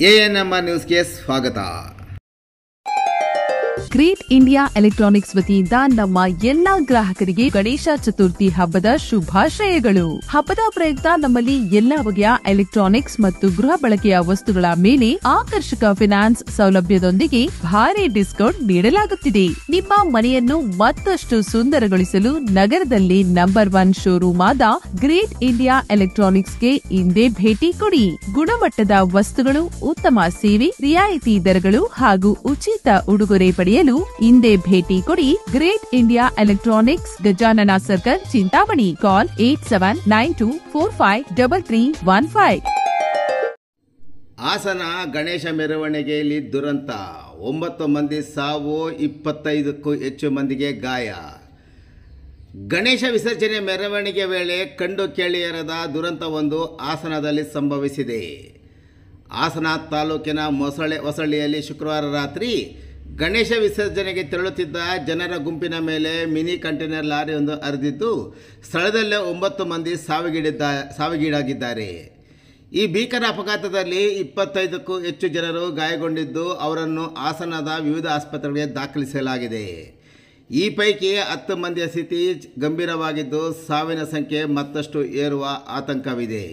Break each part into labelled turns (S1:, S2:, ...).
S1: ANMR ನ್ಯೂಸ್ಗೆ ಸ್ವಾಗತ.
S2: Great India electronics ವತಿಯಿಂದ ನಮ್ಮ ಎಲ್ಲಾ ಗ್ರಾಹಕರಿಗೆ ಗಣೇಶ ಚತುರ್ಥಿ ಹಬ್ಬದ ಶುಭಾಶಯಗಳು. ಹಬ್ಬದ ಪ್ರಯುಕ್ತ ನಮ್ಮಲ್ಲಿ ಎಲ್ಲಾ ಬಗೆಯ ಎಲೆಕ್ಟ್ರಾನಿಕ್ಸ್ ಮತ್ತು ಗೃಹ ಬಳಕೆಯ ವಸ್ತುಗಳ ಮೇಲೆ ಆಕರ್ಷಕ ಫಿನಾನ್ಸ್ ಸೌಲಭ್ಯದೊಂದಿಗೆ ಭಾರಿ ಡಿಸ್ಕೌಂಟ್ ನೀಡಲಾಗುತ್ತಿದೆ. ನಿಮ್ಮ ಮನೆಯನ್ನು ಮತ್ತಷ್ಟು ಸುಂದರಗೊಳಿಸಲು ನಗರದಲ್ಲಿ ನಂಬರ್ 1 ಶೋರೂಮ್ ಆದ ಗ್ರೇಟ್ ಇಂಡಿಯಾ ಎಲೆಕ್ಟ್ರಾನಿಕ್ಸ್ಗೆ ಇಂದೇ ಭೇಟಿ ಕೊಡಿ. ಗುಣಮಟ್ಟದ ವಸ್ತುಗಳು, ಉತ್ತಮ ಸೇವೆ, ರಿಯಾಯಿತಿ ದರಗಳು ಹಾಗೂ ಉಚಿತ ಉಡುಗೊರೆ ಪಡೆಯಲು ಇಂದೇ ಭೇಟಿ ಕೊಡಿ. Great India Electronics, Gajanana circle, Chintamani. Call 8792453315.
S1: Hassan Ganesha ಮೆರವಣಿಗೆಯಲ್ಲಿ ದುರಂತ, 9 ಮಂದಿ ಸಾವು, 25ಕ್ಕೂ ಹೆಚ್ಚು ಮಂದಿಗೆ ಗಾಯ. ಗಣೇಶ ವಿಸರ್ಜನೆ ಮೆರವಣಿಗೆ ವೇಳೆ ಕಂಡು ಕೇಳಿಯರದ ದುರಂತವೊಂದು ಹಾಸನದಲ್ಲಿ ಸಂಭವಿಸಿದೆ. ಹಾಸನ ತಾಲೂಕಿನ ಹೊಸಳ್ಳಿಯಲ್ಲಿ ಶುಕ್ರವಾರ ರಾತ್ರಿ ಗಣೇಶ ವಿಸರ್ಜನೆಗೆ ತೆರಳುತ್ತಿದ್ದ ಜನರ ಗುಂಪಿನ ಮೇಲೆ ಮಿನಿ ಕಂಟೈನರ್ ಲಾರಿಯೊಂದು ಹರಿದಿದ್ದು ಸ್ಥಳದಲ್ಲೇ 9 ಮಂದಿ ಸಾವಿಗೀಡಾಗಿದ್ದಾರೆ. ಈ ಭೀಕರ ಅಪಘಾತದಲ್ಲಿ 25ಕ್ಕೂ ಹೆಚ್ಚು ಜನರು ಗಾಯಗೊಂಡಿದ್ದು ಅವರನ್ನು ಹಾಸನದ ವಿವಿಧ ಆಸ್ಪತ್ರೆಗಳಿಗೆ ದಾಖಲಿಸಲಾಗಿದೆ. ಈ ಪೈಕಿ 10 ಮಂದಿಯ ಸ್ಥಿತಿ ಗಂಭೀರವಾಗಿದ್ದು ಸಾವಿನ ಸಂಖ್ಯೆ ಮತ್ತಷ್ಟು ಏರುವ ಆತಂಕವಿದೆ.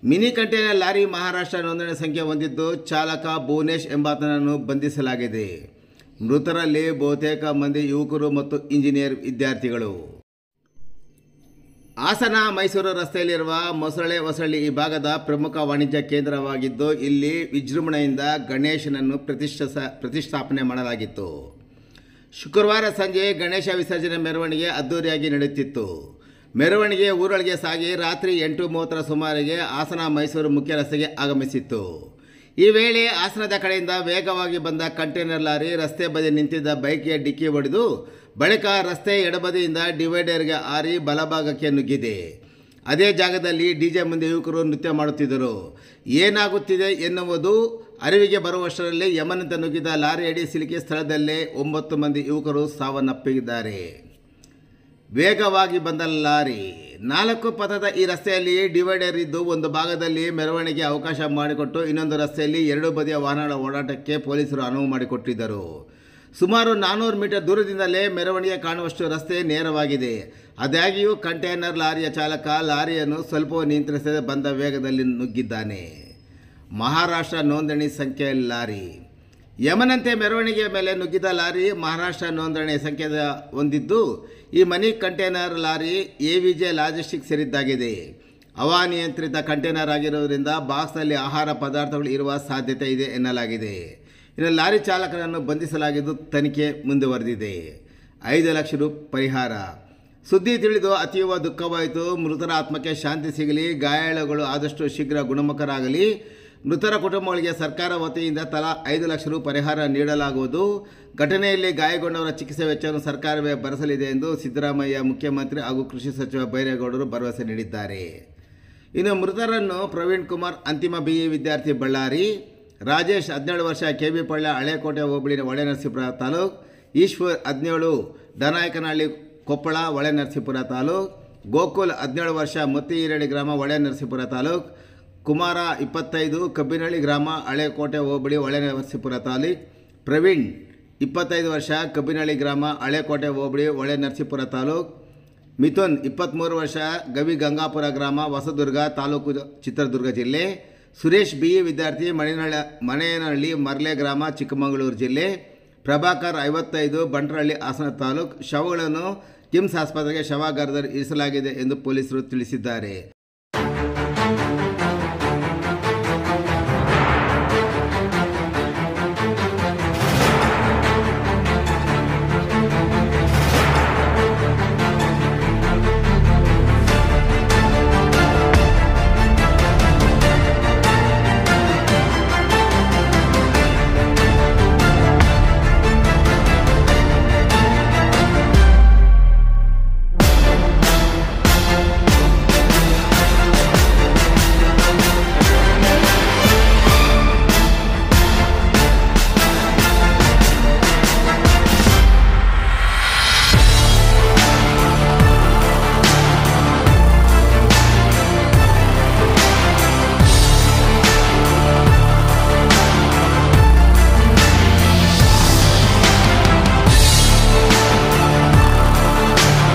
S1: ಮಿನಿ ಕಂಟೈನರ್ ಲಾರಿ ಮಹಾರಾಷ್ಟ್ರ ನೋಂದಣಿ ಸಂಖ್ಯೆ ಹೊಂದಿದ್ದು ಚಾಲಕ ಭುವನೇಶ್ ಎಂಬಾತನನ್ನು ಬಂಧಿಸಲಾಗಿದೆ. ಮೃತರಲ್ಲಿ ಬಹುತೇಕ ಮಂದಿ ಯುವಕರು ಮತ್ತು ಇಂಜಿನಿಯರ್ ವಿದ್ಯಾರ್ಥಿಗಳು. ಹಾಸನ ಮೈಸೂರು ರಸ್ತೆಯಲ್ಲಿರುವ ಹೊಸಳ್ಳಿ ಈ ಭಾಗದ ಪ್ರಮುಖ ವಾಣಿಜ್ಯ ಕೇಂದ್ರವಾಗಿದ್ದು ಇಲ್ಲಿ ವಿಜೃಂಭಣೆಯಿಂದ ಗಣೇಶನನ್ನು ಪ್ರತಿಷ್ಠಾಪನೆ ಮಾಡಲಾಗಿತ್ತು. ಶುಕ್ರವಾರ ಸಂಜೆ ಗಣೇಶ ವಿಸರ್ಜನೆ ಮೆರವಣಿಗೆ ಅದ್ದೂರಿಯಾಗಿ ನಡೆಯುತ್ತಿತ್ತು. ಮೆರವಣಿಗೆ ಊರೊಳಗೆ ಸಾಗಿ ರಾತ್ರಿ 8:30 ಸುಮಾರಿಗೆ ಹಾಸನ ಮೈಸೂರು ಮುಖ್ಯ ರಸ್ತೆಗೆ ಆಗಮಿಸಿತ್ತು. ಈ ವೇಳೆ ಹಾಸನದ ಕಡೆಯಿಂದ ವೇಗವಾಗಿ ಬಂದ ಕಂಟೈನರ್ ಲಾರಿ ರಸ್ತೆ ಬದಿ ನಿಂತಿದ್ದ ಬೈಕ್ಗೆ ಡಿಕ್ಕಿ ಹೊಡೆದು ಬಳಿಕ ರಸ್ತೆ ಎಡಬದಿಯಿಂದ ಡಿವೈಡರ್ಗೆ ಹಾರಿ ಬಲಭಾಗಕ್ಕೆ ನುಗ್ಗಿದೆ. ಅದೇ ಜಾಗದಲ್ಲಿ ಡಿಜೆ ಮುಂದೆ ಯುವಕರು ನೃತ್ಯ ಮಾಡುತ್ತಿದ್ದರು. ಏನಾಗುತ್ತಿದೆ ಎನ್ನುವುದು ಅರಿವಿಗೆ ಬರುವಷ್ಟರಲ್ಲಿ ಯಮನಂತೆ ನುಗ್ಗಿದ ಲಾರಿ ಅಡಿ ಸಿಲುಕಿ ಸ್ಥಳದಲ್ಲೇ 9 ಮಂದಿ ಯುವಕರು ಸಾವನ್ನಪ್ಪಿದ್ದಾರೆ. ವೇಗವಾಗಿ ಬಂದ ಲಾರಿ 4 ಪಥದ ಈ ರಸ್ತೆಯಲ್ಲಿ ಡಿವೈಡರ್ ಇದ್ದು ಒಂದು ಭಾಗದಲ್ಲಿ ಮೆರವಣಿಗೆ ಅವಕಾಶ ಮಾಡಿಕೊಟ್ಟು ಇನ್ನೊಂದು ರಸ್ತೆಯಲ್ಲಿ 2 ಬದಿಯ ವಾಹನಗಳ ಓಡಾಟಕ್ಕೆ ಪೊಲೀಸರು ಅನುವು ಮಾಡಿಕೊಟ್ಟಿದ್ದರು. ಸುಮಾರು 400 ಮೀಟರ್ ದೂರದಿಂದಲೇ ಮೆರವಣಿಗೆ ಕಾಣುವಷ್ಟು ರಸ್ತೆ ನೇರವಾಗಿದೆ. ಆದಾಗ್ಯೂ ಕಂಟೈನರ್ ಲಾರಿಯ ಚಾಲಕ ಲಾರಿಯನ್ನು ಸ್ವಲ್ಪವೂ ನಿಯಂತ್ರಿಸದೆ ಬಂದ ವೇಗದಲ್ಲಿ ನುಗ್ಗಿದ್ದಾನೆ. ಮಹಾರಾಷ್ಟ್ರ ನೋಂದಣಿ ಸಂಖ್ಯೆ ಲಾರಿ. ಯಮನಂತೆ ಮೆರವಣಿಗೆಯ ಮೇಲೆ ನುಗ್ಗಿದ ಲಾರಿ ಮಹಾರಾಷ್ಟ್ರ ನೋಂದಣಿ ಸಂಖ್ಯೆ ಹೊಂದಿದ್ದು ಈ ಮನಿ ಕಂಟೈನರ್ ಲಾರಿ AVJ ಲಾಜಿಸ್ಟಿಕ್ಸ್ ಸೇರಿದ್ದಾಗಿದೆ. ಹವಾನಿಯಂತ್ರಿತ ಕಂಟೈನರ್ ಆಗಿರುವುದರಿಂದ ಬಾಕ್ಸ್ನಲ್ಲಿ ಆಹಾರ ಪದಾರ್ಥಗಳು ಇರುವ ಸಾಧ್ಯತೆ ಇದೆ ಎನ್ನಲಾಗಿದೆ. ಇನ್ನು ಲಾರಿ ಚಾಲಕನನ್ನು ಬಂಧಿಸಲಾಗಿದ್ದು ತನಿಖೆ ಮುಂದುವರೆದಿದೆ. 5 ಲಕ್ಷ ರು ಪರಿಹಾರ. ಸುದ್ದಿ ತಿಳಿದು ಅತೀವ ದುಃಖವಾಯಿತು. ಮೃತರ ಆತ್ಮಕ್ಕೆ ಶಾಂತಿ ಸಿಗಲಿ, ಗಾಯಾಳುಗಳು ಆದಷ್ಟು ಶೀಘ್ರ ಗುಣಮುಖರಾಗಲಿ. ಮೃತರ ಕುಟುಂಬಗಳಿಗೆ ಸರ್ಕಾರ ವತಿಯಿಂದ ತಲಾ 5 ಲಕ್ಷ ರು ಪರಿಹಾರ ನೀಡಲಾಗುವುದು. ಘಟನೆಯಲ್ಲಿ ಗಾಯಗೊಂಡವರ ಚಿಕಿತ್ಸೆ ವೆಚ್ಚವನ್ನು ಸರ್ಕಾರವೇ ಭರಿಸಲಿದೆ ಎಂದು ಸಿದ್ದರಾಮಯ್ಯ, ಮುಖ್ಯಮಂತ್ರಿ ಹಾಗೂ ಕೃಷಿ ಸಚಿವ ಬೈರೇಗೌಡರು ಭರವಸೆ ನೀಡಿದ್ದಾರೆ. ಇನ್ನು ಮೃತರನ್ನು ಪ್ರವೀಣ್ ಕುಮಾರ್, ಅಂತಿಮ BE ವಿದ್ಯಾರ್ಥಿ ಬಳ್ಳಾರಿ, ರಾಜೇಶ್ 17 ವರ್ಷ KB ಪಳ್ಳ ಹಳೇಕೋಟೆ ಹೋಬಳಿ ಹೊಳೆನರಸೀಪುರ ತಾಲೂಕು, ಈಶ್ವರ್ 17 ಡನಾಯಕನಹಳ್ಳಿ ಕೊಪ್ಪಳ ಹೊಳೆನರಸೀಪುರ ತಾಲೂಕು, ಗೋಕುಲ್ 17 ವರ್ಷ ಮತ್ತಿಹೀರಡಿ ಗ್ರಾಮ ಹೊಳೆನರಸೀಪುರ ತಾಲೂಕು, ಕುಮಾರ 25 ಕಬ್ಬಿನಹಳ್ಳಿ ಗ್ರಾಮ ಹಳೇಕೋಟೆ ಹೋಬಳಿ ಹೊಳೆನರಸೀಪುರ ತಾಲೂಕು, ಪ್ರವೀಣ್ 25 ವರ್ಷ ಕಬ್ಬಿನಹಳ್ಳಿ ಗ್ರಾಮ ಹಳೇಕೋಟೆ ಹೋಬಳಿ ಹೊಳೆನರಸೀಪುರ ತಾಲೂಕು, ಮಿಥುನ್ 23 ವರ್ಷ ಗವಿಗಂಗಾಪುರ ಗ್ರಾಮ ಹೊಸದುರ್ಗ ತಾಲೂಕು ಚಿತ್ರದುರ್ಗ ಜಿಲ್ಲೆ, ಸುರೇಶ್ BE ವಿದ್ಯಾರ್ಥಿ ಮನೆಯನಹಳ್ಳಿ ಮರ್ಲೆ ಗ್ರಾಮ ಚಿಕ್ಕಮಗಳೂರು ಜಿಲ್ಲೆ, ಪ್ರಭಾಕರ್ 55 ಬಂಟ್ರಹಳ್ಳಿ ಹಾಸನ ತಾಲೂಕು. ಶವಗಳನ್ನು ಕಿಮ್ಸ್ ಆಸ್ಪತ್ರೆಗೆ ಶವಾಗಾರದಲ್ಲಿ ಇರಿಸಲಾಗಿದೆ ಎಂದು ಪೊಲೀಸರು ತಿಳಿಸಿದ್ದಾರೆ.